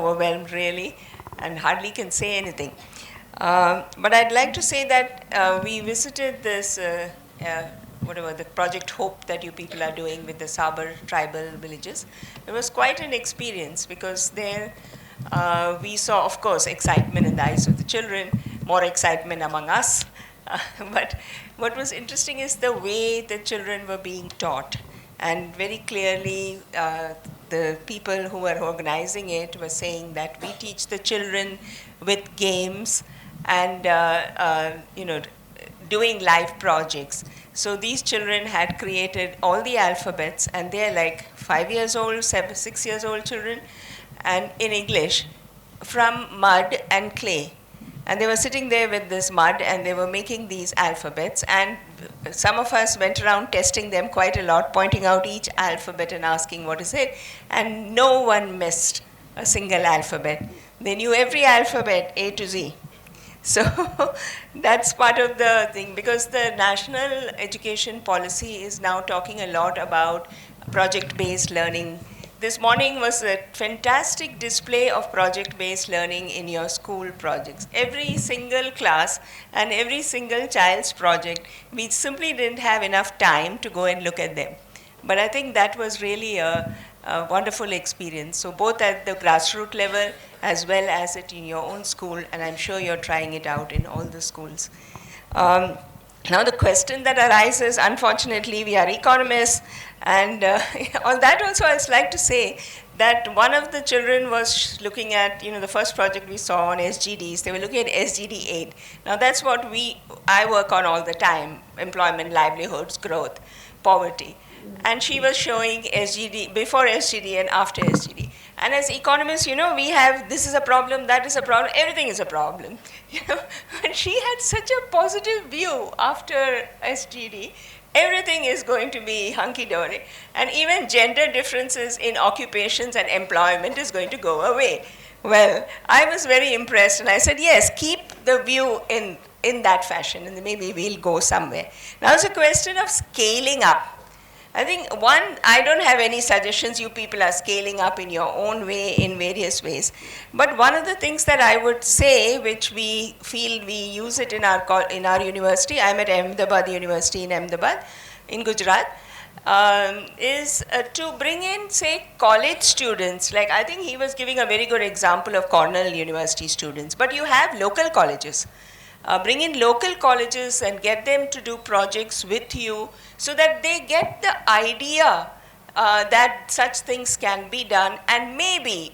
overwhelmed really and hardly can say anything. But I'd like to say that we visited this, whatever, the Project Hope that you people are doing with the Sabar tribal villages. It was quite an experience because there we saw, of course, excitement in the eyes of the children, more excitement among us. But what was interesting is the way the children were being taught. And very clearly, the people who were organizing it were saying that we teach the children with games and doing live projects. So these children had created all the alphabets, and they're like 5 years old, 6 years old children, and in English, from mud and clay. And they were sitting there with this mud, and they were making these alphabets. And some of us went around testing them quite a lot, pointing out each alphabet and asking what is it. And no one missed a single alphabet. They knew every alphabet, A to Z. So that's part of the thing, because the national education policy is now talking a lot about project-based learning. This morning was a fantastic display of project-based learning in your school projects. Every single class and every single child's project, we simply didn't have enough time to go and look at them. But I think that was really a wonderful experience. So both at the grassroots level as well as it in your own school, and I'm sure you're trying it out in all the schools. Now the question that arises, unfortunately, we are economists, and on that also I'd like to say that one of the children was looking at, the first project we saw on SGDs, they were looking at SGD 8. Now that's what I work on all the time, employment, livelihoods, growth, poverty. And she was showing SGD, before SGD and after SGD. And as economists, we have, this is a problem, that is a problem, everything is a problem. And she had such a positive view after SGD. Everything is going to be hunky-dory. And even gender differences in occupations and employment is going to go away. Well, I was very impressed, and I said, yes, keep the view in that fashion, and maybe we'll go somewhere. Now it's a question of scaling up. I think I don't have any suggestions. You people are scaling up in your own way in various ways. But one of the things that I would say, which we feel we use it in our university, I'm at Ahmedabad University in Ahmedabad, in Gujarat, is to bring in, say, college students. Like, I think he was giving a very good example of Cornell University students. But you have local colleges. Bring in local colleges and get them to do projects with you so that they get the idea that such things can be done, and maybe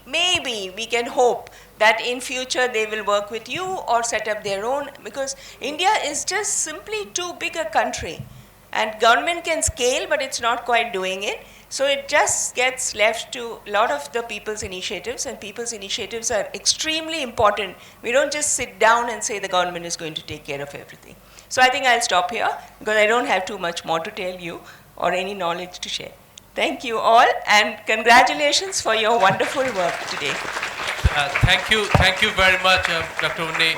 we can hope that in future they will work with you or set up their own, because India is just simply too big a country, and government can scale, but it's not quite doing it. So it just gets left to a lot of the people's initiatives, and people's initiatives are extremely important. We don't just sit down and say the government is going to take care of everything. So I think I'll stop here, because I don't have too much more to tell you or any knowledge to share. Thank you all, and congratulations for your wonderful work today. Thank you very much, Dr. Unni.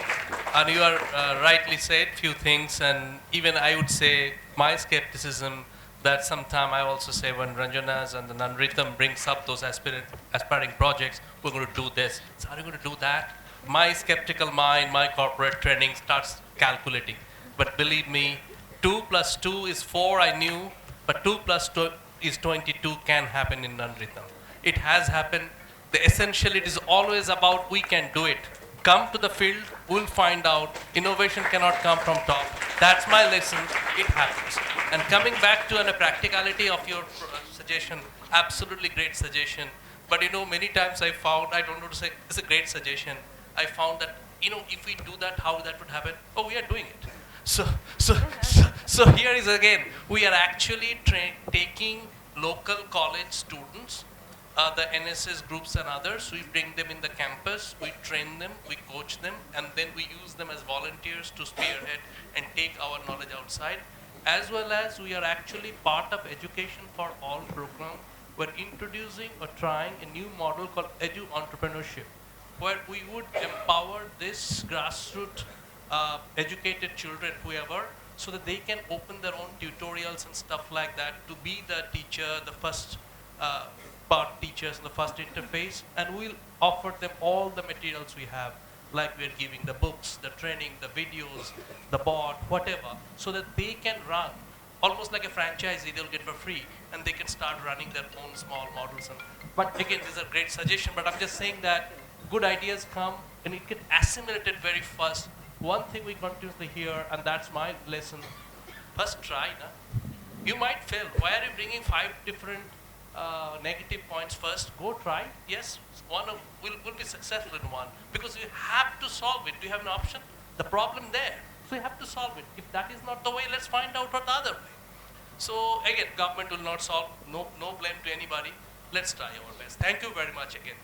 And you are rightly said few things, and even I would say my skepticism that sometime I also say when Ranjana's and the Nanritam brings up those aspiring projects, we're going to do this. So are you going to do that? My skeptical mind, my corporate training starts calculating. But believe me, 2 + 2 is 4, I knew, but 2 + 2 is 22 can happen in Nanritam. It has happened. Essentially, it is always about we can do it. Come to the field, we'll find out. Innovation cannot come from top. That's my lesson. It happens. And coming back to the practicality of your suggestion, absolutely great suggestion. But many times I found, I don't know to say, it's a great suggestion. I found that, if we do that, how that would happen? Oh, we are doing it. So here is again, we are actually taking local college students, the NSS groups and others, we bring them in the campus, we train them, we coach them, and then we use them as volunteers to spearhead and take our knowledge outside. As well as we are actually part of Education for All program. We're introducing or trying a new model called Edu Entrepreneurship, where we would empower this grassroots educated children, whoever, so that they can open their own tutorials and stuff like that to be the teacher, the first about teachers in the first interface, and we'll offer them all the materials we have, like we're giving the books, the training, the videos, the board, whatever, so that they can run almost like a franchisee. They'll get for free, and they can start running their own small models. But again, these are great suggestions, but I'm just saying that good ideas come and it get assimilated very fast. One thing we continuously hear, and that's my lesson, first try. Na? You might fail. Why are you bringing 5 different negative points first? Go try. Yes, one of, will be successful in one, because you have to solve it. Do you have an option? The problem there. So you have to solve it. If that is not the way, let's find out what the other way. So again, government will not solve. No blame to anybody. Let's try our best. Thank you very much again.